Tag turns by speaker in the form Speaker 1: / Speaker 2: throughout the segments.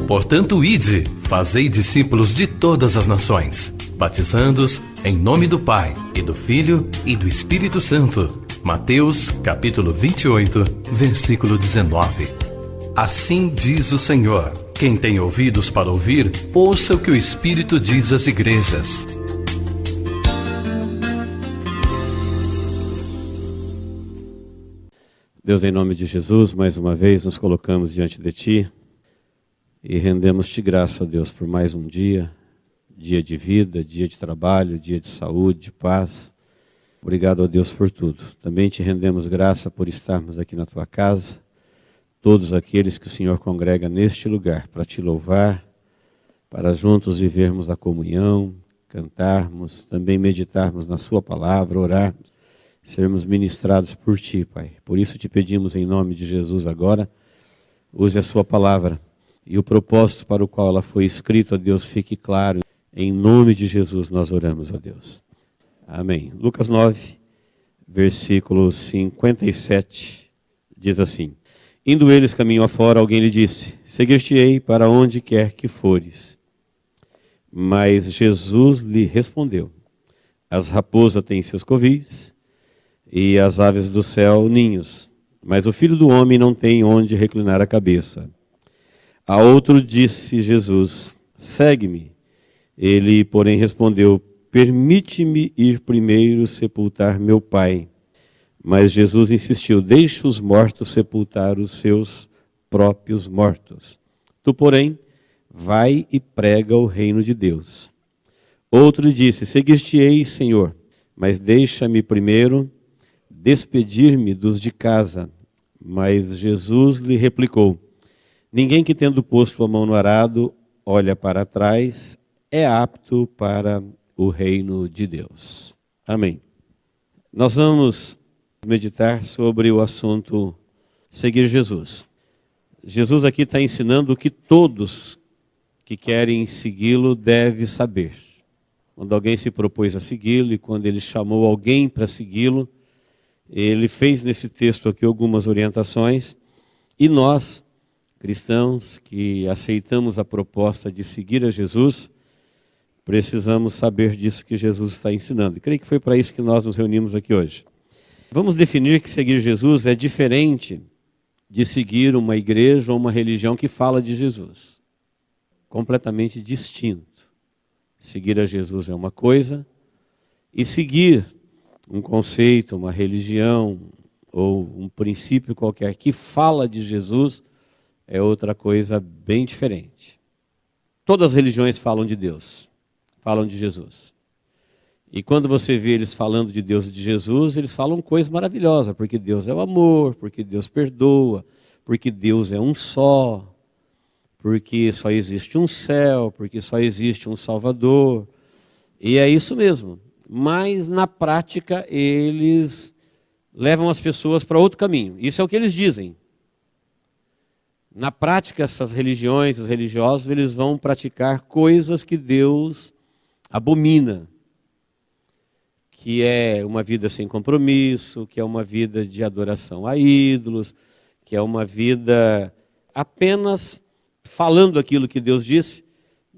Speaker 1: Portanto, ide, fazei discípulos de todas as nações, batizando-os em nome do Pai, e do Filho, e do Espírito Santo. Mateus, capítulo 28, versículo 19. Assim diz o Senhor: quem tem ouvidos para ouvir, ouça o que o Espírito diz às igrejas.
Speaker 2: Deus, em nome de Jesus, mais uma vez nos colocamos diante de Ti e rendemos-Te graça, ó Deus, por mais um dia de vida, dia de trabalho, dia de saúde, de paz. Obrigado, ó Deus, por tudo. Também Te rendemos graça por estarmos aqui na Tua casa, todos aqueles que o Senhor congrega neste lugar para Te louvar, para juntos vivermos a comunhão, cantarmos, também meditarmos na Sua palavra, orarmos, sermos ministrados por Ti, Pai. Por isso Te pedimos em nome de Jesus agora, use a Sua palavra e o propósito para o qual ela foi escrita, ó Deus, fique claro. Em nome de Jesus nós oramos, ó Deus. Amém. Lucas 9, versículo 57, diz assim: indo eles caminho afora, alguém lhe disse: seguir-te-ei para onde quer que fores. Mas Jesus lhe respondeu: as raposas têm seus covis, e as aves do céu ninhos, mas o Filho do homem não tem onde reclinar a cabeça. A outro disse Jesus: segue-me. Ele, porém, respondeu: permite-me ir primeiro sepultar meu pai. Mas Jesus insistiu: deixa os mortos sepultar os seus próprios mortos. Tu, porém, vai e prega o reino de Deus. Outro lhe disse: seguir-te-ei, Senhor, mas deixa-me primeiro despedir-me dos de casa. Mas Jesus lhe replicou: ninguém que, tendo posto a mão no arado, olha para trás, é apto para o reino de Deus. Amém. Nós vamos meditar sobre o assunto seguir Jesus. Jesus aqui está ensinando o que todos que querem segui-lo devem saber. Quando alguém se propôs a segui-lo e quando ele chamou alguém para segui-lo, ele fez nesse texto aqui algumas orientações, e nós, cristãos que aceitamos a proposta de seguir a Jesus, precisamos saber disso que Jesus está ensinando. E creio que foi para isso que nós nos reunimos aqui hoje. Vamos definir que seguir Jesus é diferente de seguir uma igreja ou uma religião que fala de Jesus. Completamente distinto. Seguir a Jesus é uma coisa, e seguir um conceito, uma religião ou um princípio qualquer que fala de Jesus é outra coisa bem diferente. Todas as religiões falam de Deus, falam de Jesus. E quando você vê eles falando de Deus e de Jesus, eles falam coisas maravilhosas, porque Deus é o amor, porque Deus perdoa, porque Deus é um só, porque só existe um céu, porque só existe um Salvador. E é isso mesmo. Mas na prática eles levam as pessoas para outro caminho. Isso é o que eles dizem. Na prática, essas religiões, os religiosos, eles vão praticar coisas que Deus abomina, que é uma vida sem compromisso, que é uma vida de adoração a ídolos, que é uma vida apenas falando aquilo que Deus disse,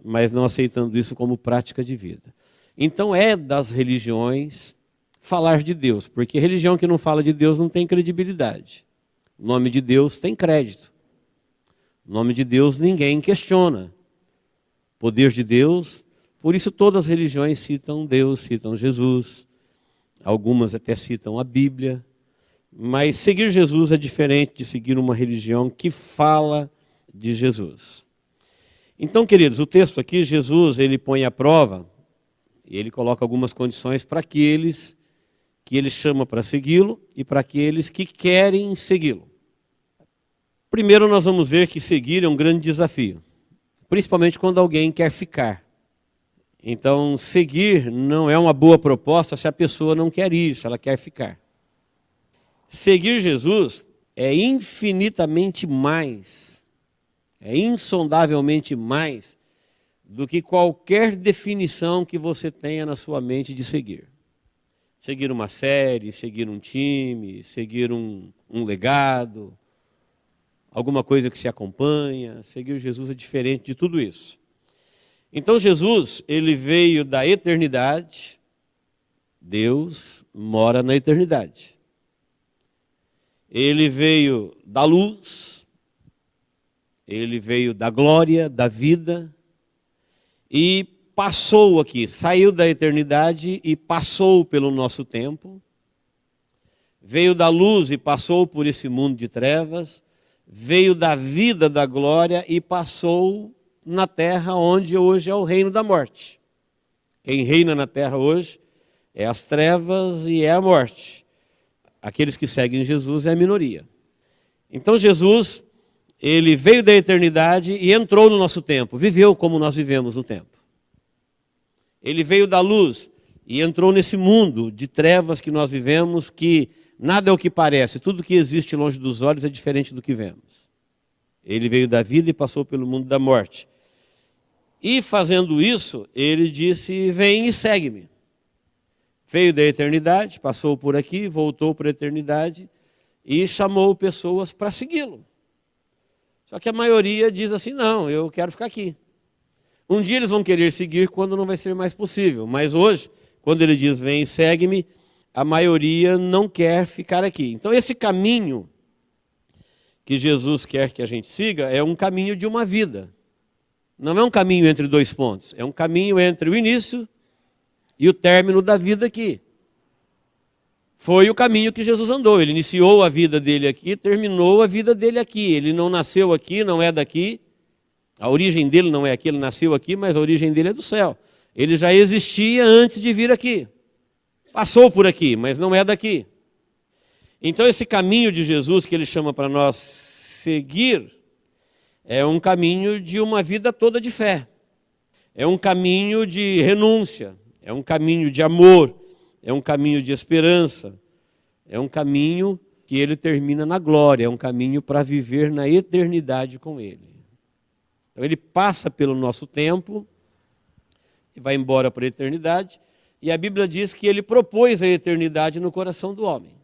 Speaker 2: mas não aceitando isso como prática de vida. Então é das religiões falar de Deus, porque religião que não fala de Deus não tem credibilidade. O nome de Deus tem crédito. O nome de Deus ninguém questiona. O poder de Deus, por isso todas as religiões citam Deus, citam Jesus. Algumas até citam a Bíblia. Mas seguir Jesus é diferente de seguir uma religião que fala de Jesus. Então, queridos, o texto aqui, Jesus, ele põe à prova, e ele coloca algumas condições para aqueles que ele chama para segui-lo e para aqueles que querem segui-lo. Primeiro nós vamos ver que seguir é um grande desafio, principalmente quando alguém quer ficar. Então, seguir não é uma boa proposta se a pessoa não quer ir, se ela quer ficar. Seguir Jesus é infinitamente mais, é insondavelmente mais do que qualquer definição que você tenha na sua mente de seguir. Seguir uma série, seguir um time, seguir um legado, alguma coisa que se acompanha. Seguir Jesus é diferente de tudo isso. Então Jesus, ele veio da eternidade. Deus mora na eternidade. Ele veio da luz, ele veio da glória, da vida, e passou aqui, saiu da eternidade e passou pelo nosso tempo, veio da luz e passou por esse mundo de trevas, veio da vida, da glória e passou na terra onde hoje é o reino da morte. Quem reina na terra hoje é as trevas e é a morte. Aqueles que seguem Jesus é a minoria. Então Jesus, ele veio da eternidade e entrou no nosso tempo, viveu como nós vivemos no tempo. Ele veio da luz e entrou nesse mundo de trevas que nós vivemos, que nada é o que parece, tudo que existe longe dos olhos é diferente do que vemos. Ele veio da vida e passou pelo mundo da morte. E fazendo isso, ele disse: vem e segue-me. Veio da eternidade, passou por aqui, voltou para a eternidade e chamou pessoas para segui-lo. Só que a maioria diz assim: não, eu quero ficar aqui. Um dia eles vão querer seguir quando não vai ser mais possível. Mas hoje, quando ele diz vem e segue-me, a maioria não quer ficar aqui. Então esse caminho que Jesus quer que a gente siga é um caminho de uma vida. Não é um caminho entre dois pontos. É um caminho entre o início e o término da vida aqui. Foi o caminho que Jesus andou. Ele iniciou a vida dele aqui, terminou a vida dele aqui. Ele não nasceu aqui, não é daqui. A origem dele não é aqui, ele nasceu aqui, mas a origem dele é do céu. Ele já existia antes de vir aqui. Passou por aqui, mas não é daqui. Então esse caminho de Jesus que ele chama para nós seguir é um caminho de uma vida toda de fé. É um caminho de renúncia. É um caminho de amor, é um caminho de esperança, é um caminho que ele termina na glória, é um caminho para viver na eternidade com ele. Então ele passa pelo nosso tempo e vai embora para a eternidade, e a Bíblia diz que ele propôs a eternidade no coração do homem.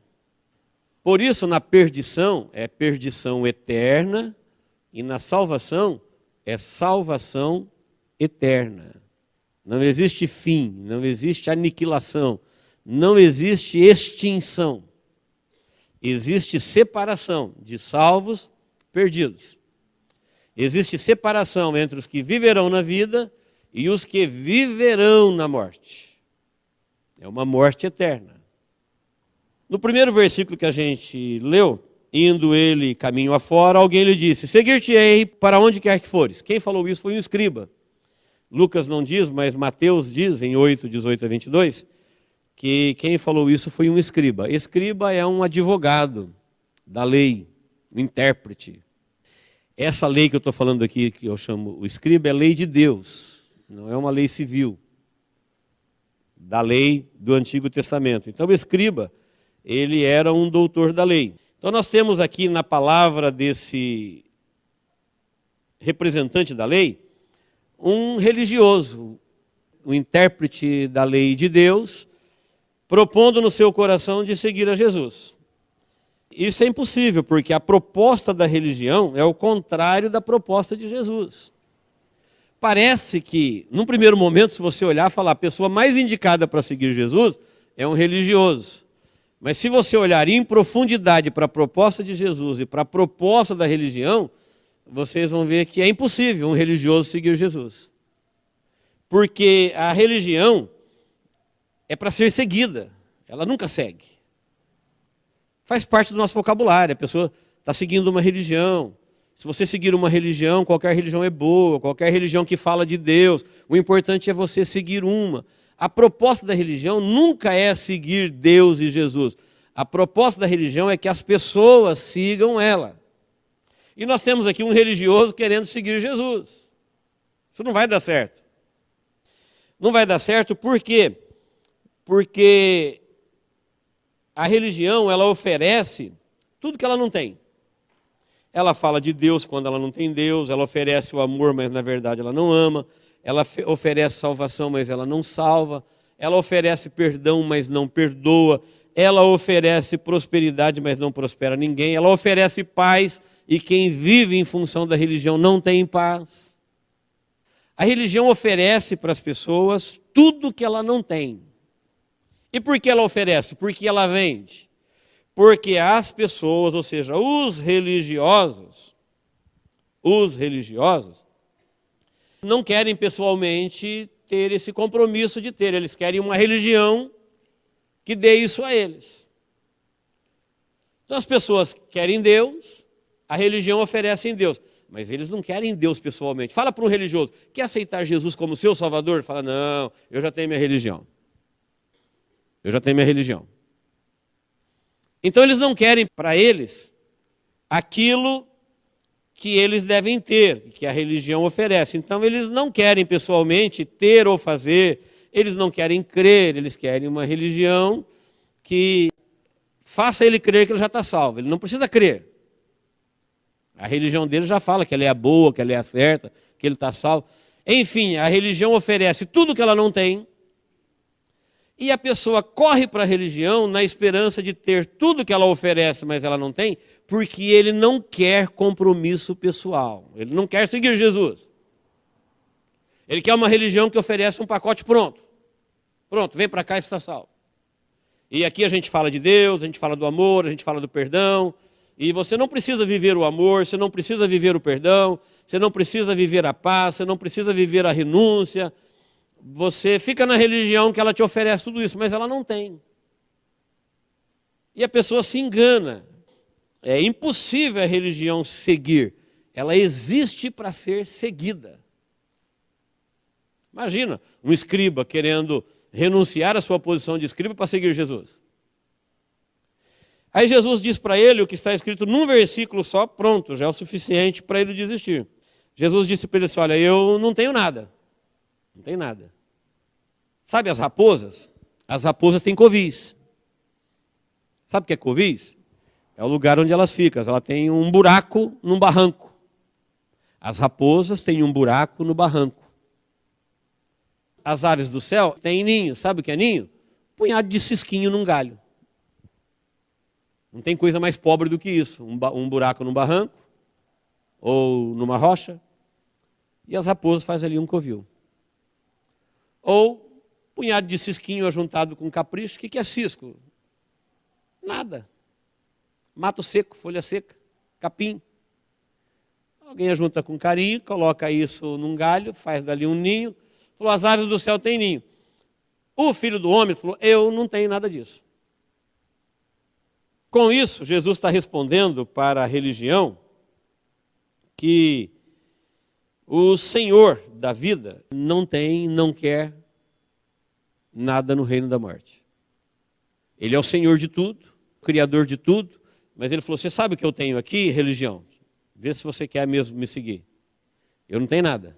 Speaker 2: Por isso, na perdição, é perdição eterna, e na salvação, é salvação eterna. Não existe fim, não existe aniquilação, não existe extinção. Existe separação de salvos, perdidos. Existe separação entre os que viverão na vida e os que viverão na morte. É uma morte eterna. No primeiro versículo que a gente leu, indo ele caminho afora, alguém lhe disse: seguir-te-ei para onde quer que fores. Quem falou isso foi um escriba. Lucas não diz, mas Mateus diz, em 8, 18 a 22, que quem falou isso foi um escriba. Escriba é um advogado da lei, um intérprete. Essa lei que eu estou falando aqui, que eu chamo o escriba, é lei de Deus, não é uma lei civil, da lei do Antigo Testamento. Então o escriba, ele era um doutor da lei. Então nós temos aqui na palavra desse representante da lei, um religioso, um intérprete da lei de Deus, propondo no seu coração de seguir a Jesus. Isso é impossível, porque a proposta da religião é o contrário da proposta de Jesus. Parece que, num primeiro momento, se você olhar e falar, a pessoa mais indicada para seguir Jesus é um religioso. Mas se você olhar em profundidade para a proposta de Jesus e para a proposta da religião, vocês vão ver que é impossível um religioso seguir Jesus. Porque a religião é para ser seguida, ela nunca segue. Faz parte do nosso vocabulário, a pessoa está seguindo uma religião. Se você seguir uma religião, qualquer religião é boa, qualquer religião que fala de Deus, o importante é você seguir uma. A proposta da religião nunca é seguir Deus e Jesus. A proposta da religião é que as pessoas sigam ela. E nós temos aqui um religioso querendo seguir Jesus. Isso não vai dar certo. Não vai dar certo por quê? Porque a religião, ela oferece tudo que ela não tem. Ela fala de Deus quando ela não tem Deus, ela oferece o amor, mas na verdade ela não ama. Ela oferece salvação, mas ela não salva. ela oferece perdão, mas não perdoa, ela oferece prosperidade, mas não prospera ninguém, ela oferece paz, e quem vive em função da religião não tem paz. A religião oferece para as pessoas tudo que ela não tem. E por que ela oferece? Porque ela vende. Porque as pessoas, ou seja, os religiosos, não querem pessoalmente ter esse compromisso de ter. Eles querem uma religião que dê isso a eles. Então as pessoas querem Deus, a religião oferece em Deus. Mas eles não querem Deus pessoalmente. Fala para um religioso, quer aceitar Jesus como seu Salvador? Fala, não, eu já tenho minha religião. Então eles não querem para eles aquilo que eles devem ter, que a religião oferece. Então eles não querem pessoalmente ter ou fazer, eles não querem crer, eles querem uma religião que faça ele crer que ele já está salvo. Ele não precisa crer. A religião dele já fala que ela é a boa, que ela é a certa, que ele está salvo. Enfim, a religião oferece tudo que ela não tem, e a pessoa corre para a religião na esperança de ter tudo que ela oferece, mas ela não tem, porque ele não quer compromisso pessoal. Ele não quer seguir Jesus. Ele quer uma religião que oferece um pacote pronto. Pronto, vem para cá e está salvo. E aqui a gente fala de Deus, a gente fala do amor, a gente fala do perdão. E você não precisa viver o amor, você não precisa viver o perdão, você não precisa viver a paz, você não precisa viver a renúncia. Você fica na religião que ela te oferece tudo isso, mas ela não tem. E a pessoa se engana. É impossível a religião seguir. Ela existe para ser seguida. Imagina um escriba querendo renunciar à sua posição de escriba para seguir Jesus. Aí Jesus diz para ele o que está escrito num versículo só, pronto, já é o suficiente para ele desistir. Jesus disse para ele assim, olha, eu não tenho nada. Não tem nada. Sabe as raposas? As raposas têm covis. Sabe o que é covis? É o lugar onde elas ficam. Ela tem um buraco num barranco. As raposas têm um buraco no barranco. As aves do céu têm ninho. Sabe o que é ninho? Um punhado de cisquinho num galho. Não tem coisa mais pobre do que isso. Um buraco num barranco ou numa rocha. E as raposas fazem ali um covil. Ou punhado de cisquinho ajuntado com capricho. O que é cisco? Nada. Mato seco, folha seca, capim. Alguém ajunta com carinho, coloca isso num galho, faz dali um ninho. Falou, as aves do céu têm ninho. O filho do homem falou, eu não tenho nada disso. Com isso, Jesus está respondendo para a religião que o Senhor da vida não tem, não quer nada no reino da morte. Ele é o Senhor de tudo, o Criador de tudo, mas ele falou, você sabe o que eu tenho aqui, religião? Vê se você quer mesmo me seguir. Eu não tenho nada.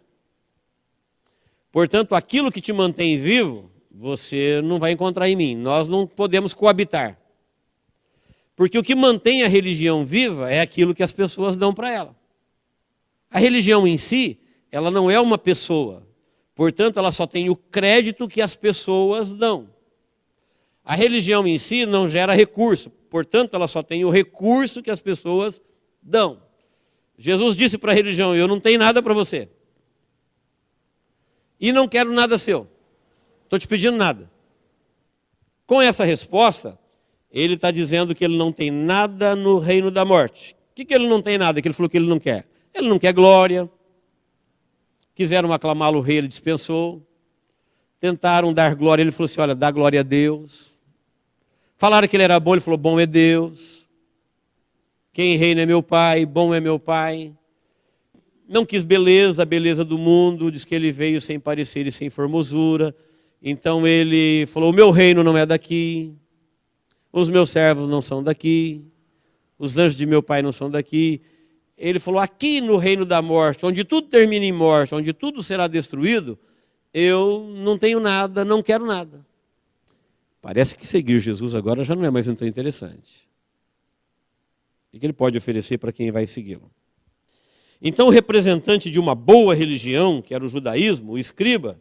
Speaker 2: Portanto, aquilo que te mantém vivo, você não vai encontrar em mim. Nós não podemos coabitar. Porque o que mantém a religião viva é aquilo que as pessoas dão para ela. A religião em si, ela não é uma pessoa. Portanto, ela só tem o crédito que as pessoas dão. A religião em si não gera recurso. Portanto, ela só tem o recurso que as pessoas dão. Jesus disse para a religião, eu não tenho nada para você. E não quero nada seu. Estou te pedindo nada. Com essa resposta, ele está dizendo que ele não tem nada no reino da morte. O que ele não tem nada? Que ele falou que ele não quer. Ele não quer glória. Quiseram aclamá-lo o rei, ele dispensou. Tentaram dar glória, ele falou assim, olha, dá glória a Deus. Falaram que ele era bom, ele falou, bom é Deus. Quem reina é meu pai, bom é meu pai. Não quis beleza, a beleza do mundo, diz que ele veio sem parecer e sem formosura. Então ele falou, o meu reino não é daqui. Os meus servos não são daqui. Os anjos de meu pai não são daqui. Ele falou, aqui no reino da morte, onde tudo termina em morte, onde tudo será destruído, eu não tenho nada, não quero nada. Parece que seguir Jesus agora já não é mais tão interessante. O que ele pode oferecer para quem vai segui-lo? Então o representante de uma boa religião, que era o judaísmo, o escriba,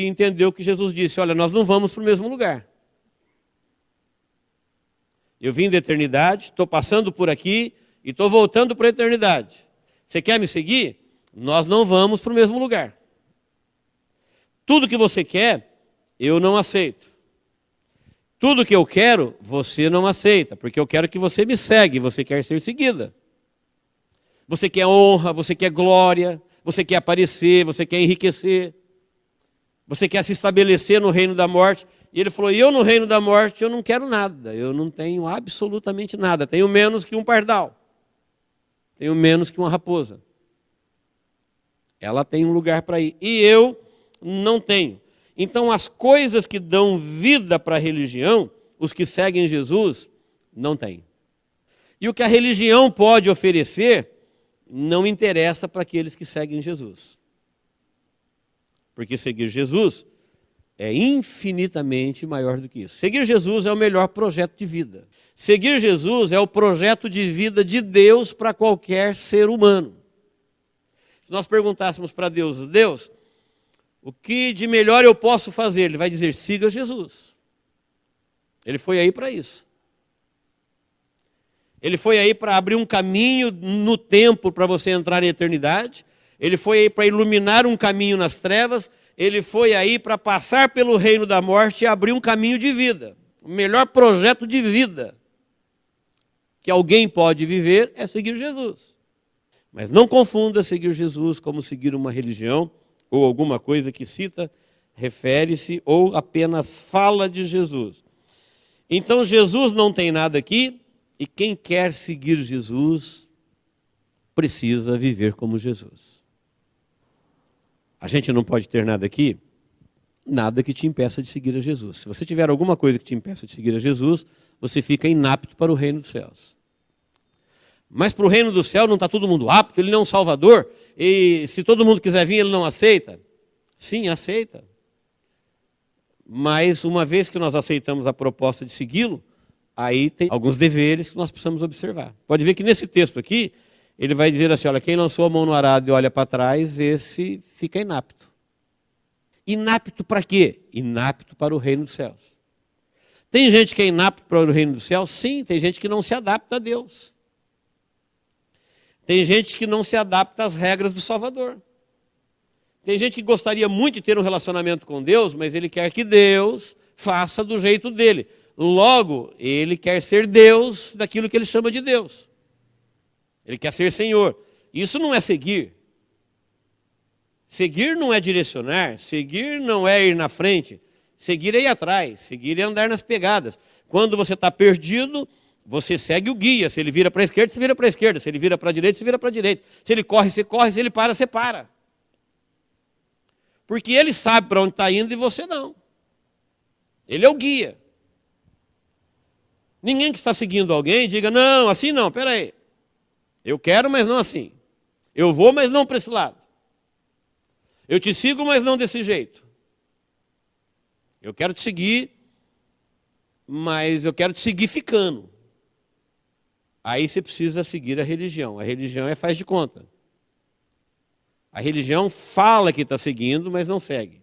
Speaker 2: e entendeu que Jesus disse, olha, nós não vamos para o mesmo lugar. Eu vim da eternidade, estou passando por aqui e estou voltando para a eternidade. Você quer me seguir? Nós não vamos para o mesmo lugar. Tudo que você quer, eu não aceito. Tudo que eu quero, você não aceita, porque eu quero que você me segue, você quer ser seguida. Você quer honra, você quer glória, você quer aparecer, você quer enriquecer. Você quer se estabelecer no reino da morte. E ele falou, eu no reino da morte eu não quero nada, eu não tenho absolutamente nada, tenho menos que um pardal, tenho menos que uma raposa. Ela tem um lugar para ir, e eu não tenho. Então as coisas que dão vida para a religião, os que seguem Jesus, não têm. E o que a religião pode oferecer, não interessa para aqueles que seguem Jesus. Porque seguir Jesus é infinitamente maior do que isso. Seguir Jesus é o melhor projeto de vida. Seguir Jesus é o projeto de vida de Deus para qualquer ser humano. Se nós perguntássemos para Deus, Deus, o que de melhor eu posso fazer? Ele vai dizer, siga Jesus. Ele foi aí para isso. Ele foi aí para abrir um caminho no tempo para você entrar na eternidade. Ele foi aí para iluminar um caminho nas trevas. Ele foi aí para passar pelo reino da morte e abrir um caminho de vida. O melhor projeto de vida que alguém pode viver é seguir Jesus. Mas não confunda seguir Jesus como seguir uma religião ou alguma coisa que cita, refere-se ou apenas fala de Jesus. Então Jesus não tem nada aqui e quem quer seguir Jesus precisa viver como Jesus. A gente não pode ter nada aqui, nada que te impeça de seguir a Jesus. Se você tiver alguma coisa que te impeça de seguir a Jesus, você fica inapto para o reino dos céus. Mas para o reino do céu não está todo mundo apto, ele não é um salvador, e se todo mundo quiser vir, ele não aceita? Sim, aceita. Mas uma vez que nós aceitamos a proposta de segui-lo, aí tem alguns deveres que nós precisamos observar. Pode ver que nesse texto aqui, ele vai dizer assim, olha, quem lançou a mão no arado e olha para trás, esse fica inapto. Inapto para quê? Inapto para o reino dos céus. Tem gente que é inapto para o reino dos céus? Sim, tem gente que não se adapta a Deus. Tem gente que não se adapta às regras do Salvador. Tem gente que gostaria muito de ter um relacionamento com Deus, mas ele quer que Deus faça do jeito dele. Logo, ele quer ser Deus daquilo que ele chama de Deus. Ele quer ser Senhor. Isso não é seguir. Seguir não é direcionar. Seguir não é ir na frente. Seguir é ir atrás. Seguir é andar nas pegadas. Quando você está perdido, você segue o guia. Se ele vira para a esquerda, você vira para a esquerda. Se ele vira para a direita, você vira para a direita. Se ele corre, você corre. Se ele para, você para. Porque ele sabe para onde está indo e você não. Ele é o guia. Ninguém que está seguindo alguém diga, não, assim não, espera aí. Eu quero, mas não assim. Eu vou, mas não para esse lado. Eu te sigo, mas não desse jeito. Eu quero te seguir, mas eu quero te seguir ficando. Aí você precisa seguir a religião. A religião é faz de conta. A religião fala que está seguindo, mas não segue.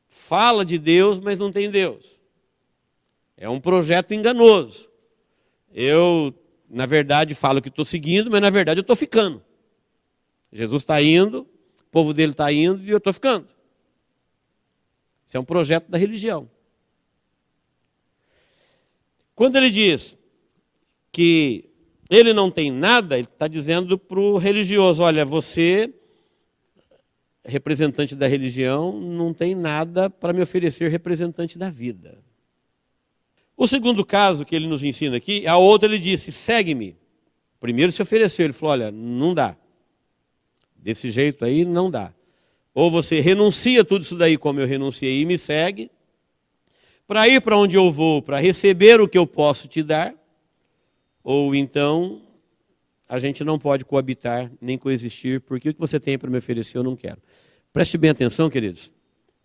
Speaker 2: Fala de Deus, mas não tem Deus. É um projeto enganoso. Eu, na verdade, falo que estou seguindo, mas na verdade eu estou ficando. Jesus está indo, o povo dele está indo e eu estou ficando. Isso é um projeto da religião. Quando ele diz que ele não tem nada, ele está dizendo para o religioso, olha, você, representante da religião, não tem nada para me oferecer, representante da vida. O segundo caso que ele nos ensina aqui, a outra ele disse, segue-me. Primeiro se ofereceu, ele falou, olha, não dá. Desse jeito aí não dá. Ou você renuncia tudo isso daí como eu renunciei e me segue, para ir para onde eu vou, para receber o que eu posso te dar, ou então a gente não pode coabitar nem coexistir, porque o que você tem para me oferecer eu não quero. Preste bem atenção, queridos,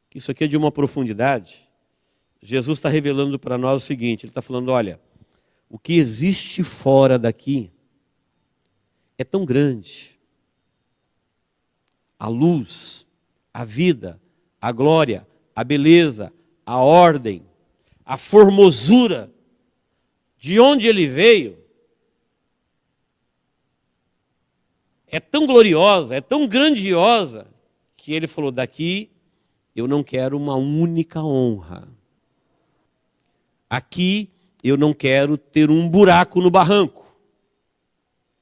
Speaker 2: que isso aqui é de uma profundidade. Jesus está revelando para nós o seguinte, ele está falando, olha, o que existe fora daqui é tão grande. A luz, a vida, a glória, a beleza, a ordem, a formosura de onde ele veio é tão gloriosa, é tão grandiosa, que ele falou: daqui eu não quero uma única honra. Aqui eu não quero ter um buraco no barranco,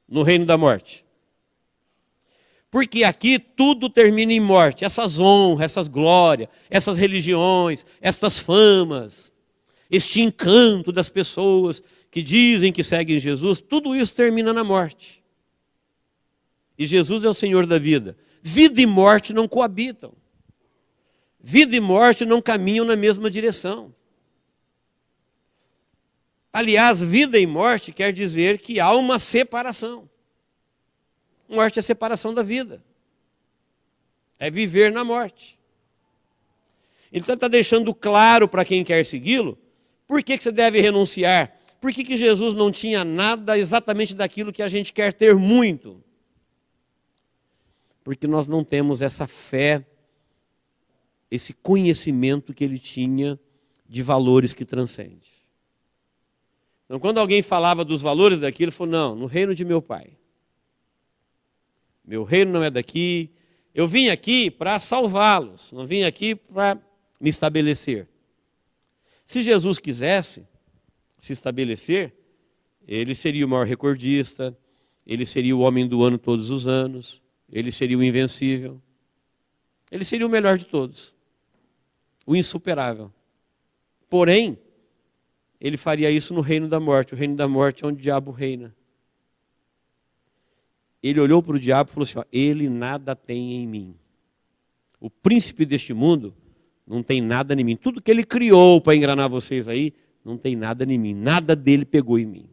Speaker 2: no reino da morte. Porque aqui tudo termina em morte. Essas honras, essas glórias, essas religiões, essas famas, este encanto das pessoas que dizem que seguem Jesus, tudo isso termina na morte. E Jesus é o Senhor da vida. Vida e morte não coabitam. Vida e morte não caminham na mesma direção. Aliás, vida e morte quer dizer que há uma separação. Morte é separação da vida. É viver na morte. Então está deixando claro para quem quer segui-lo, por que você deve renunciar? Por que Jesus não tinha nada exatamente daquilo que a gente quer ter muito? Porque nós não temos essa fé, esse conhecimento que ele tinha de valores que transcende. Então, quando alguém falava dos valores daquilo, ele falou: não, no reino de meu pai. Meu reino não é daqui. Eu vim aqui para salvá-los, não vim aqui para me estabelecer. Se Jesus quisesse se estabelecer, ele seria o maior recordista, ele seria o homem do ano todos os anos, ele seria o invencível, ele seria o melhor de todos, o insuperável. Porém, ele faria isso no reino da morte. O reino da morte é onde o diabo reina. Ele olhou para o diabo e falou assim: ó, ele nada tem em mim. O príncipe deste mundo não tem nada em mim. Tudo que ele criou para enganar vocês aí, não tem nada em mim. Nada dele pegou em mim.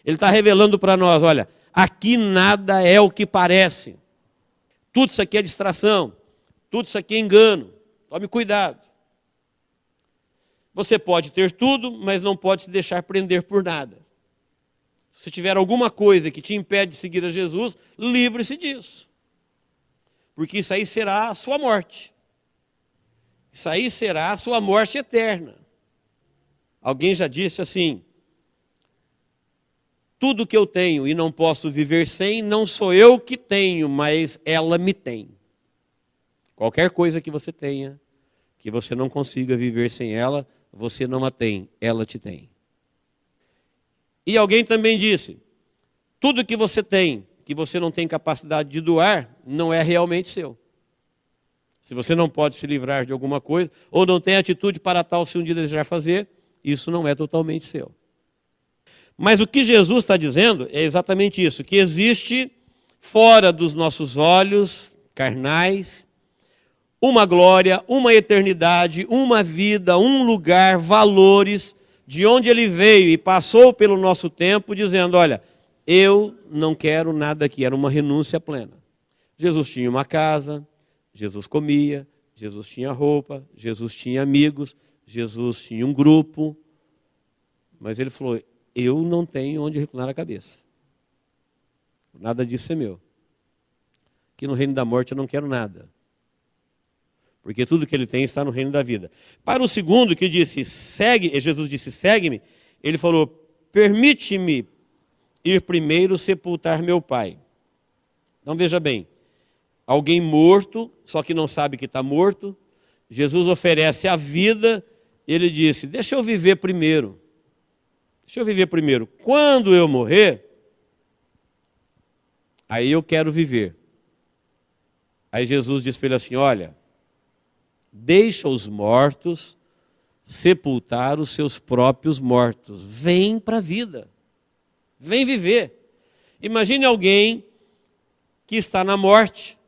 Speaker 2: Ele está revelando para nós: olha, aqui nada é o que parece. Tudo isso aqui é distração. Tudo isso aqui é engano. Tome cuidado. Você pode ter tudo, mas não pode se deixar prender por nada. Se tiver alguma coisa que te impede de seguir a Jesus, livre-se disso. Porque isso aí será a sua morte. Isso aí será a sua morte eterna. Alguém já disse assim: tudo que eu tenho e não posso viver sem, não sou eu que tenho, mas ela me tem. Qualquer coisa que você tenha, que você não consiga viver sem ela, você não a tem, ela te tem. E alguém também disse: tudo que você tem, que você não tem capacidade de doar, não é realmente seu. Se você não pode se livrar de alguma coisa, ou não tem atitude para tal se um dia desejar fazer, isso não é totalmente seu. Mas o que Jesus está dizendo é exatamente isso, que existe fora dos nossos olhos carnais uma glória, uma eternidade, uma vida, um lugar, valores, de onde ele veio e passou pelo nosso tempo, dizendo: olha, eu não quero nada aqui. Era uma renúncia plena. Jesus tinha uma casa, Jesus comia, Jesus tinha roupa, Jesus tinha amigos, Jesus tinha um grupo, mas ele falou: eu não tenho onde reclinar a cabeça. Nada disso é meu. Aqui no reino da morte eu não quero nada. Porque tudo que ele tem está no reino da vida. Para o segundo que disse: segue, Jesus disse: segue-me, ele falou: permite-me ir primeiro sepultar meu pai. Então veja bem, alguém morto, só que não sabe que está morto, Jesus oferece a vida, ele disse: deixa eu viver primeiro. Deixa eu viver primeiro. Quando eu morrer, aí eu quero viver. Aí Jesus disse para ele assim: olha, deixa os mortos sepultar os seus próprios mortos. Vem para a vida. Vem viver. Imagine alguém que está na morte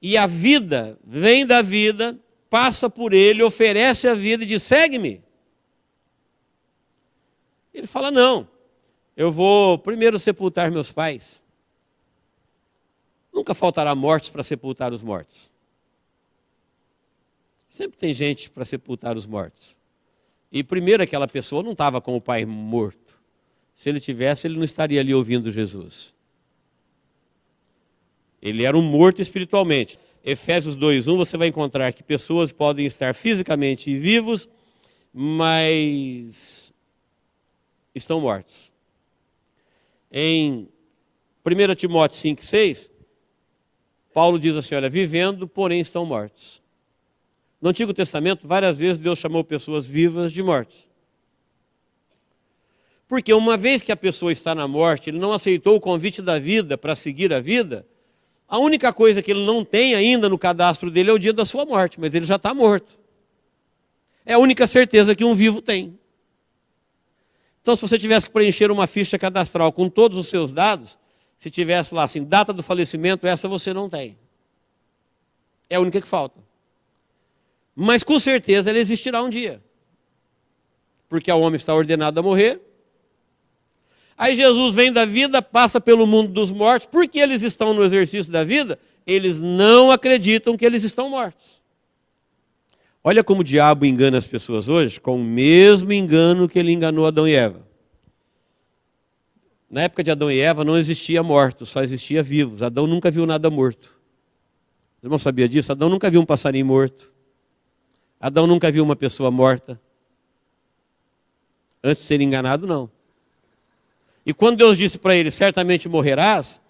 Speaker 2: e a vida vem da vida, passa por ele, oferece a vida e diz: segue-me. Ele fala: não, eu vou primeiro sepultar meus pais. Nunca faltará mortes para sepultar os mortos. Sempre tem gente para sepultar os mortos. E primeiro aquela pessoa não estava com o pai morto. Se ele tivesse, ele não estaria ali ouvindo Jesus. Ele era um morto espiritualmente. Efésios 2:1, você vai encontrar que pessoas podem estar fisicamente vivos, mas estão mortos. Em 1 Timóteo 5:6, Paulo diz assim, olha, vivendo, porém estão mortos. No Antigo Testamento, várias vezes Deus chamou pessoas vivas de mortos. Porque uma vez que a pessoa está na morte, ele não aceitou o convite da vida para seguir a vida, a única coisa que ele não tem ainda no cadastro dele é o dia da sua morte, mas ele já está morto. É a única certeza que um vivo tem. Então, se você tivesse que preencher uma ficha cadastral com todos os seus dados, se tivesse lá assim, data do falecimento, essa você não tem. É a única que falta. Mas com certeza ela existirá um dia. Porque o homem está ordenado a morrer. Aí Jesus vem da vida, passa pelo mundo dos mortos. Porque eles estão no exercício da vida, eles não acreditam que eles estão mortos. Olha como o diabo engana as pessoas hoje, com o mesmo engano que ele enganou Adão e Eva. Na época de Adão e Eva não existia mortos, só existia vivos. Adão nunca viu nada morto. Os irmãos sabiam disso? Adão nunca viu um passarinho morto. Adão nunca viu uma pessoa morta. Antes de ser enganado, não. E quando Deus disse para ele, certamente morrerás,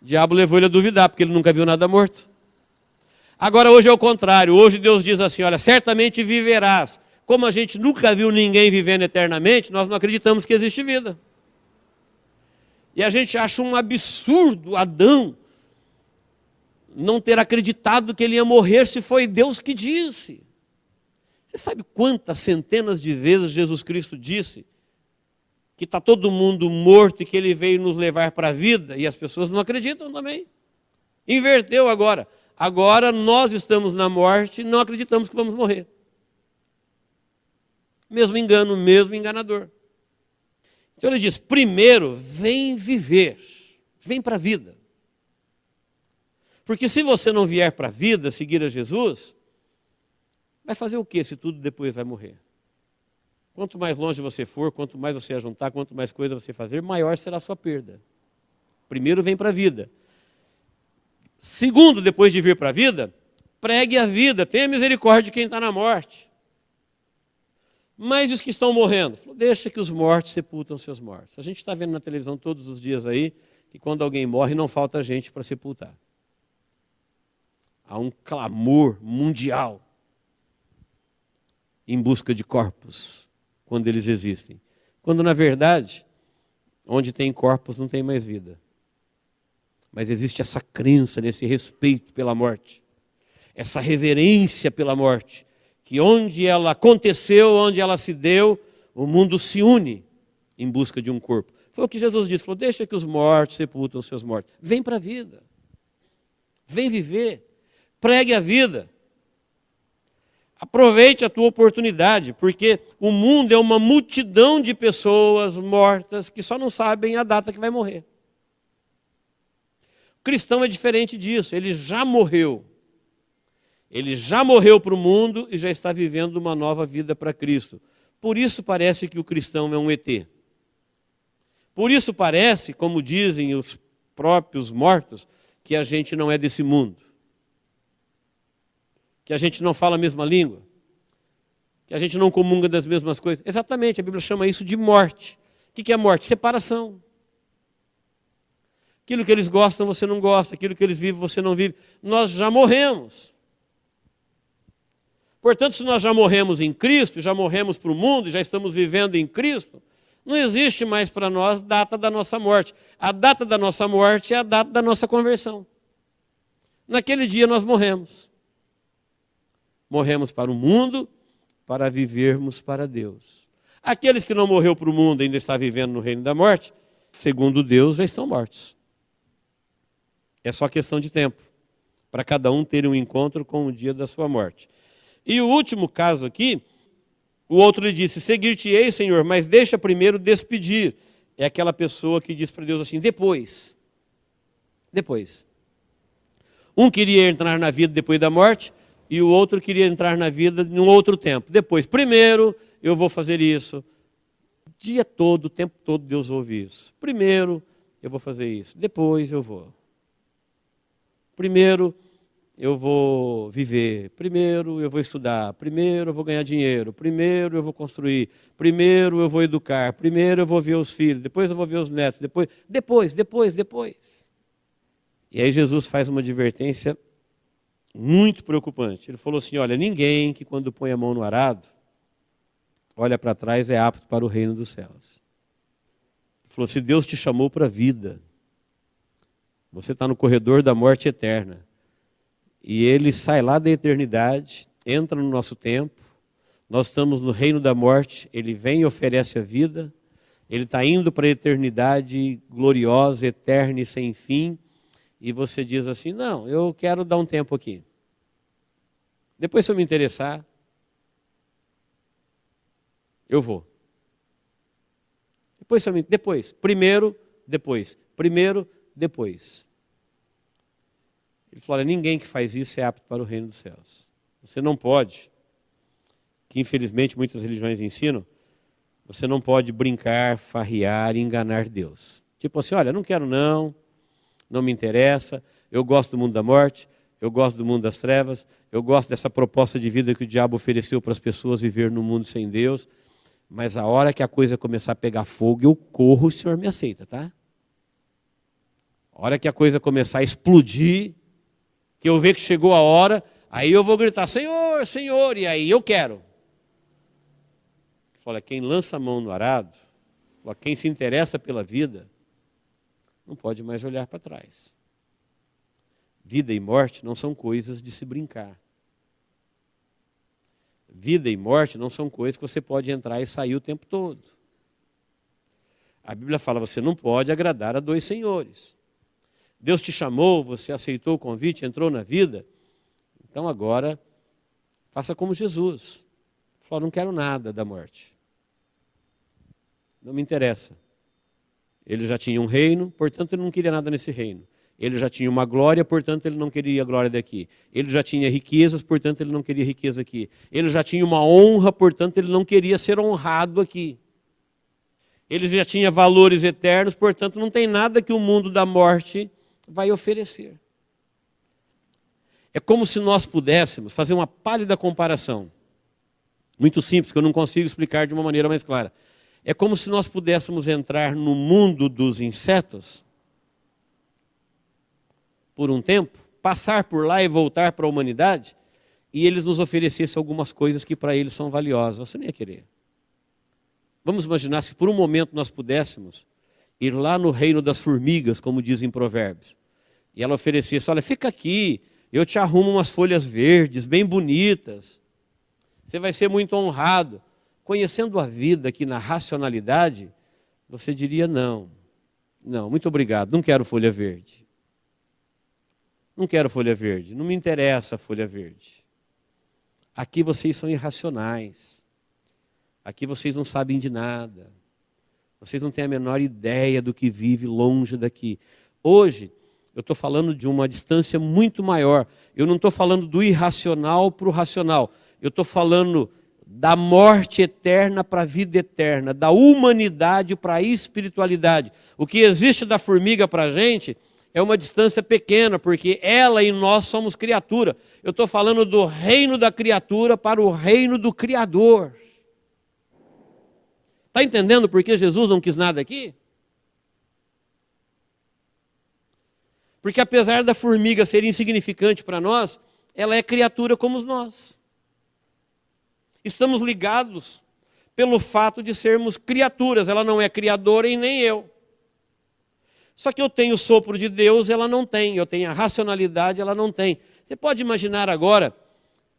Speaker 2: o diabo levou ele a duvidar, porque ele nunca viu nada morto. Agora hoje é o contrário, hoje Deus diz assim, olha, certamente viverás. Como a gente nunca viu ninguém vivendo eternamente, nós não acreditamos que existe vida. E a gente acha um absurdo Adão não ter acreditado que ele ia morrer se foi Deus que disse. Você sabe quantas centenas de vezes Jesus Cristo disse que está todo mundo morto e que ele veio nos levar para a vida, e as pessoas não acreditam também. Inverteu agora. Agora nós estamos na morte e não acreditamos que vamos morrer. Mesmo engano, mesmo enganador. Então ele diz, primeiro, vem viver, vem para a vida. Porque se você não vier para a vida, seguir a Jesus, vai fazer o quê se tudo depois vai morrer? Quanto mais longe você for, quanto mais você ajuntar, quanto mais coisa você fazer, maior será a sua perda. Primeiro, vem para a vida. Segundo, depois de vir para a vida, pregue a vida, tenha misericórdia de quem está na morte. Mas os que estão morrendo? Deixa que os mortos sepultam seus mortos. A gente está vendo na televisão todos os dias aí, que quando alguém morre não falta gente para sepultar. Há um clamor mundial em busca de corpos, quando eles existem. Quando, na verdade, onde tem corpos não tem mais vida. Mas existe essa crença, nesse respeito pela morte, essa reverência pela morte, que onde ela aconteceu, onde ela se deu, o mundo se une em busca de um corpo. Foi o que Jesus disse, falou, deixa que os mortos sepultam os seus mortos. Vem para a vida, vem viver, pregue a vida. Aproveite a tua oportunidade, porque o mundo é uma multidão de pessoas mortas que só não sabem a data que vai morrer. O cristão é diferente disso, ele já morreu. Ele já morreu para o mundo e já está vivendo uma nova vida para Cristo. Por isso parece que o cristão é um ET. Por isso parece, como dizem os próprios mortos, que a gente não é desse mundo. Que a gente não fala a mesma língua. Que a gente não comunga das mesmas coisas. Exatamente, a Bíblia chama isso de morte. O que é morte? Separação. Aquilo que eles gostam, você não gosta. Aquilo que eles vivem, você não vive. Nós já morremos. Portanto, se nós já morremos em Cristo, já morremos para o mundo, já estamos vivendo em Cristo, não existe mais para nós data da nossa morte. A data da nossa morte é a data da nossa conversão. Naquele dia nós morremos. Morremos para o mundo, para vivermos para Deus. Aqueles que não morreu para o mundo e ainda está vivendo no reino da morte, segundo Deus, já estão mortos. É só questão de tempo, para cada um ter um encontro com o dia da sua morte. E o último caso aqui, o outro lhe disse, seguir-te-ei, Senhor, mas deixa primeiro despedir. É aquela pessoa que diz para Deus assim, depois. Depois. Um queria entrar na vida depois da morte, e o outro queria entrar na vida num outro tempo. Depois, primeiro eu vou fazer isso. O dia todo, o tempo todo Deus ouve isso. Primeiro eu vou fazer isso, depois eu vou. Primeiro eu vou viver, primeiro eu vou estudar, primeiro eu vou ganhar dinheiro, primeiro eu vou construir, primeiro eu vou educar, primeiro eu vou ver os filhos, depois eu vou ver os netos, depois. E aí Jesus faz uma advertência muito preocupante. Ele falou assim, olha, ninguém que quando põe a mão no arado, olha para trás, é apto para o reino dos céus. Ele falou, se Deus te chamou para a vida, você está no corredor da morte eterna, e Ele sai lá da eternidade, entra no nosso tempo, nós estamos no reino da morte, Ele vem e oferece a vida, Ele está indo para a eternidade gloriosa, eterna e sem fim, e você diz assim, não, eu quero dar um tempo aqui. Depois, se eu me interessar, eu vou. Primeiro, depois. Ele falou, olha, ninguém que faz isso é apto para o reino dos céus. Você não pode, que infelizmente muitas religiões ensinam, você não pode brincar, farrear e enganar Deus. Tipo assim, olha, não quero não me interessa, eu gosto do mundo da morte, eu gosto do mundo das trevas, eu gosto dessa proposta de vida que o diabo ofereceu para as pessoas viver no mundo sem Deus, mas a hora que a coisa começar a pegar fogo, eu corro, o Senhor me aceita, tá? A hora que a coisa começar a explodir, que eu ver que chegou a hora, aí eu vou gritar, Senhor, Senhor, e aí eu quero. Olha, quem lança a mão no arado, quem se interessa pela vida, não pode mais olhar para trás. Vida e morte não são coisas de se brincar. Vida e morte não são coisas que você pode entrar e sair o tempo todo. A Bíblia fala, você não pode agradar a dois senhores. Deus te chamou, você aceitou o convite, entrou na vida, então agora faça como Jesus. Falou, não quero nada da morte. Não me interessa. Ele já tinha um reino, portanto ele não queria nada nesse reino. Ele já tinha uma glória, portanto ele não queria a glória daqui. Ele já tinha riquezas, portanto ele não queria riqueza aqui. Ele já tinha uma honra, portanto ele não queria ser honrado aqui. Ele já tinha valores eternos, portanto não tem nada que o mundo da morte vai oferecer. É como se nós pudéssemos fazer uma pálida comparação. Muito simples, que eu não consigo explicar de uma maneira mais clara. É como se nós pudéssemos entrar no mundo dos insetos por um tempo, passar por lá e voltar para a humanidade, e eles nos oferecessem algumas coisas que para eles são valiosas. Você nem ia querer. Vamos imaginar se por um momento nós pudéssemos ir lá no reino das formigas, como dizem em Provérbios, e ela oferecesse, olha, fica aqui, eu te arrumo umas folhas verdes, bem bonitas, você vai ser muito honrado. Conhecendo a vida aqui na racionalidade, você diria não, muito obrigado, não quero folha verde. Não quero folha verde, não me interessa a folha verde. Aqui vocês são irracionais, aqui vocês não sabem de nada, vocês não têm a menor ideia do que vive longe daqui. Hoje, eu estou falando de uma distância muito maior, eu não estou falando do irracional para o racional, eu estou falando da morte eterna para a vida eterna, da humanidade para a espiritualidade. O que existe da formiga para a gente é uma distância pequena, porque ela e nós somos criatura. Eu estou falando do reino da criatura para o reino do Criador. Está entendendo por que Jesus não quis nada aqui? Porque apesar da formiga ser insignificante para nós, ela é criatura como nós. Estamos ligados pelo fato de sermos criaturas. Ela não é criadora e nem eu. Só que eu tenho o sopro de Deus, ela não tem. Eu tenho a racionalidade, ela não tem. Você pode imaginar agora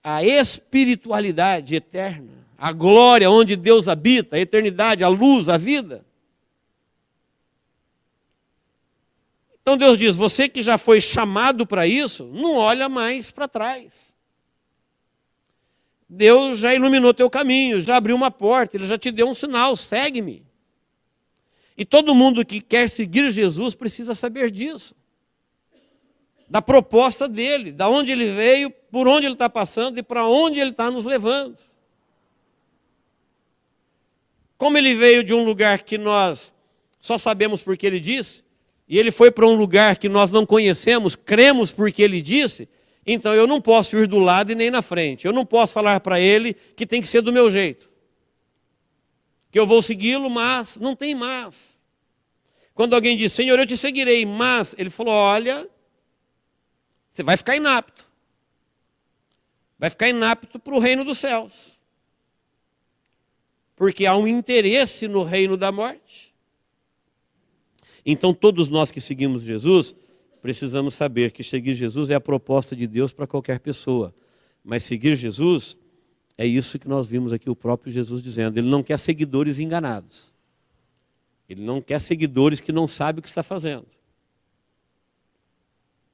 Speaker 2: a espiritualidade eterna, a glória onde Deus habita, a eternidade, a luz, a vida. Então Deus diz, você que já foi chamado para isso, não olha mais para trás. Deus já iluminou teu caminho, já abriu uma porta, Ele já te deu um sinal, segue-me. E todo mundo que quer seguir Jesus precisa saber disso. Da proposta dele, da onde ele veio, por onde ele está passando e para onde ele está nos levando. Como ele veio de um lugar que nós só sabemos porque ele disse, e ele foi para um lugar que nós não conhecemos, cremos porque ele disse, então eu não posso ir do lado e nem na frente. Eu não posso falar para ele que tem que ser do meu jeito. Que eu vou segui-lo, mas não tem mas. Quando alguém diz, Senhor, eu te seguirei, mas ele falou, olha, você vai ficar inapto. Vai ficar inapto para o reino dos céus. Porque há um interesse no reino da morte. Então todos nós que seguimos Jesus, precisamos saber que seguir Jesus é a proposta de Deus para qualquer pessoa. Mas seguir Jesus, é isso que nós vimos aqui o próprio Jesus dizendo. Ele não quer seguidores enganados. Ele não quer seguidores que não sabem o que está fazendo.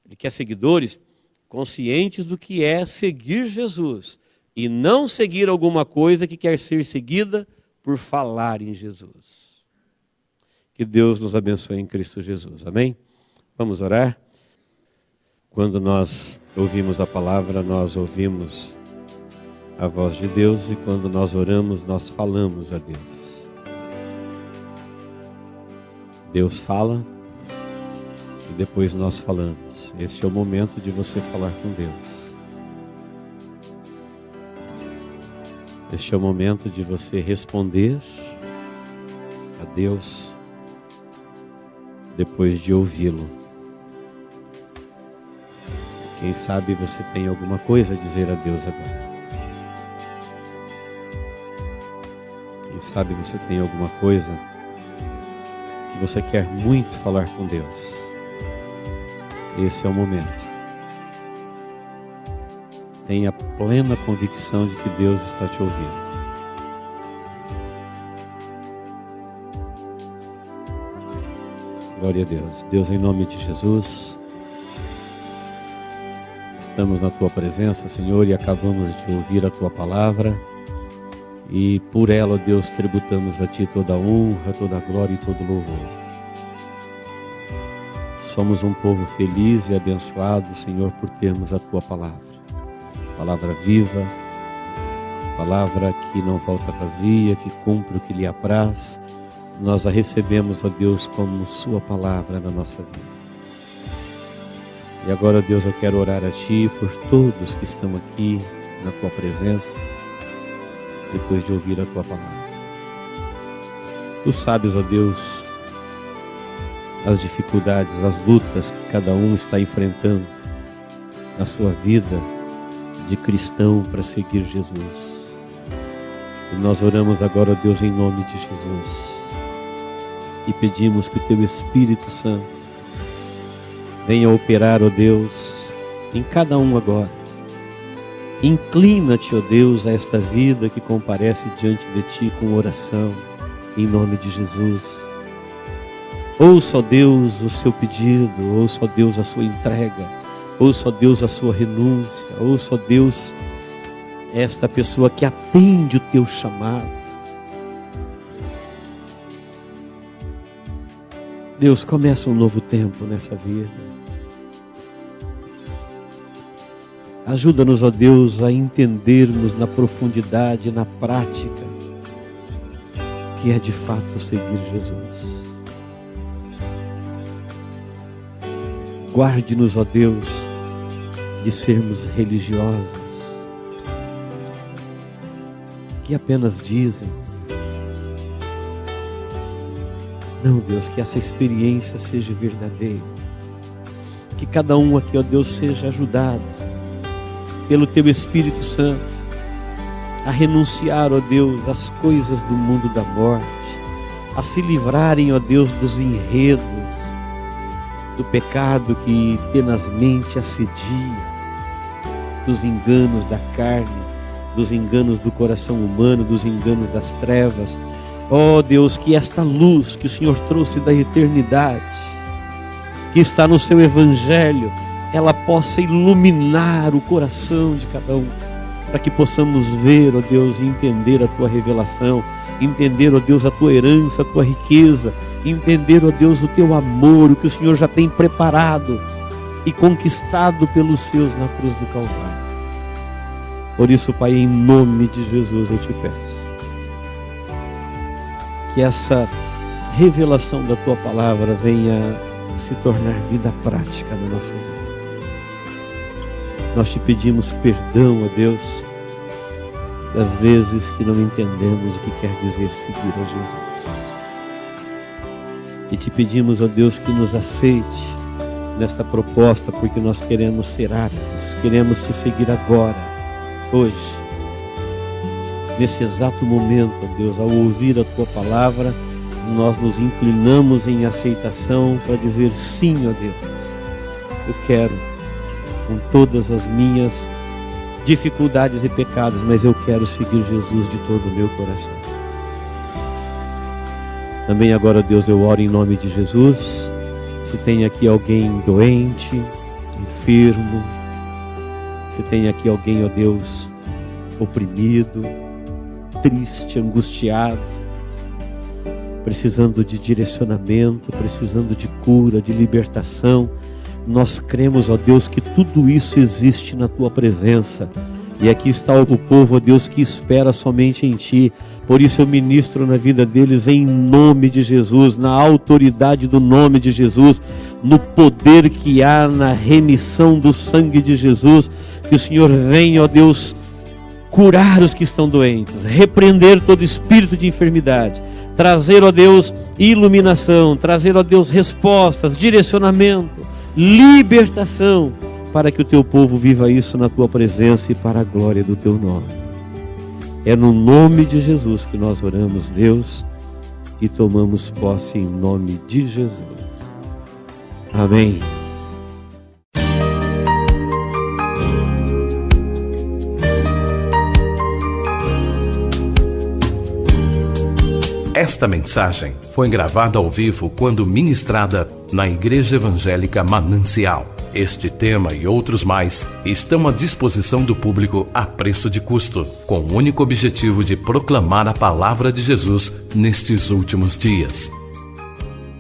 Speaker 2: Ele quer seguidores conscientes do que é seguir Jesus e não seguir alguma coisa que quer ser seguida por falar em Jesus. Que Deus nos abençoe em Cristo Jesus. Amém? Vamos orar? Quando nós ouvimos a palavra, nós ouvimos a voz de Deus, e quando nós oramos, nós falamos a Deus. Deus fala e depois nós falamos. Esse é o momento de você falar com Deus. Este é o momento de você responder a Deus depois de ouvi-lo. Quem sabe você tem alguma coisa a dizer a Deus agora. Quem sabe você tem alguma coisa que você quer muito falar com Deus. Esse é o momento. Tenha plena convicção de que Deus está te ouvindo. Glória a Deus. Deus, em nome de Jesus, estamos na Tua presença, Senhor, e acabamos de ouvir a Tua palavra. E por ela, ó Deus, tributamos a Ti toda a honra, toda a glória e todo o louvor. Somos um povo feliz e abençoado, Senhor, por termos a Tua palavra. Palavra viva, palavra que não volta vazia, que cumpre o que lhe apraz. Nós a recebemos, ó Deus, como Sua palavra na nossa vida. E agora, Deus, eu quero orar a Ti por todos que estão aqui na Tua presença, depois de ouvir a Tua palavra. Tu sabes, ó Deus, as dificuldades, as lutas que cada um está enfrentando na sua vida de cristão para seguir Jesus. E nós oramos agora, ó Deus, em nome de Jesus, e pedimos que o Teu Espírito Santo venha operar, ó Deus, em cada um agora. Inclina-te, ó Deus, a esta vida que comparece diante de Ti com oração, em nome de Jesus. Ouça, ó Deus, o seu pedido, ouça, ó Deus, a sua entrega, ouça, ó Deus, a sua renúncia, ouça, ó Deus, esta pessoa que atende o Teu chamado. Deus, começa um novo tempo nessa vida. Ajuda-nos, ó Deus, a entendermos na profundidade, na prática, o que é de fato seguir Jesus. Guarde-nos, ó Deus, de sermos religiosos, que apenas dizem. Não, Deus, que essa experiência seja verdadeira. Que cada um aqui, ó Deus, seja ajudado pelo Teu Espírito Santo a renunciar, ó Deus, às coisas do mundo da morte, a se livrarem, ó Deus, dos enredos, do pecado que tenazmente assedia, dos enganos da carne, dos enganos do coração humano, dos enganos das trevas. Ó Deus, que esta luz que o Senhor trouxe da eternidade, que está no Seu Evangelho, ela possa iluminar o coração de cada um, para que possamos ver, ó Deus, e entender a Tua revelação, entender, ó Deus, a Tua herança, a Tua riqueza, entender, ó Deus, o Teu amor, o que o Senhor já tem preparado e conquistado pelos Seus na cruz do Calvário. Por isso, Pai, em nome de Jesus eu Te peço que essa revelação da Tua palavra venha se tornar vida prática na nossa vida. Nós te pedimos perdão, ó Deus, das vezes que não entendemos o que quer dizer seguir a Jesus. E te pedimos, ó Deus, que nos aceite nesta proposta, porque nós queremos ser aptos, queremos te seguir agora, hoje, nesse exato momento, ó Deus. Ao ouvir a tua palavra, nós nos inclinamos em aceitação para dizer sim, ó Deus. Eu quero, com todas as minhas dificuldades e pecados, mas eu quero seguir Jesus de todo o meu coração. Também agora, Deus, eu oro em nome de Jesus. Se tem aqui alguém doente, enfermo, se tem aqui alguém, ó Deus, oprimido, triste, angustiado, precisando de direcionamento, precisando de cura, de libertação, nós cremos, ó Deus, que tudo isso existe na tua presença. E aqui está o povo, ó Deus, que espera somente em ti. Por isso eu ministro na vida deles em nome de Jesus, na autoridade do nome de Jesus, no poder que há na remissão do sangue de Jesus. Que o Senhor venha, ó Deus, curar os que estão doentes, repreender todo espírito de enfermidade, trazer, ó Deus, iluminação, trazer, ó Deus, respostas, direcionamento, libertação, para que o teu povo viva isso na tua presença e para a glória do teu nome. É no nome de Jesus que nós oramos, Deus, e tomamos posse em nome de Jesus. Amém.
Speaker 1: Esta mensagem foi gravada ao vivo quando ministrada na Igreja Evangélica Manancial. Este tema e outros mais estão à disposição do público a preço de custo, com o único objetivo de proclamar a palavra de Jesus nestes últimos dias.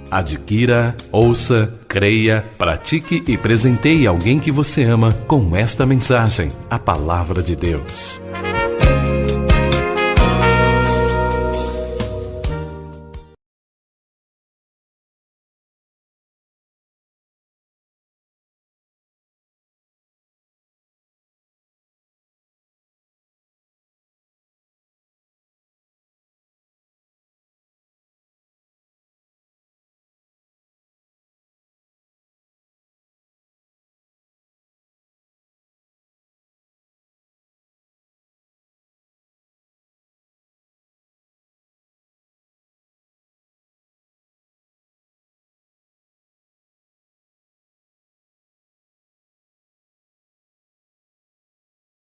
Speaker 1: Adquira, ouça, creia, pratique e presenteie alguém que você ama com esta mensagem, a palavra de Deus.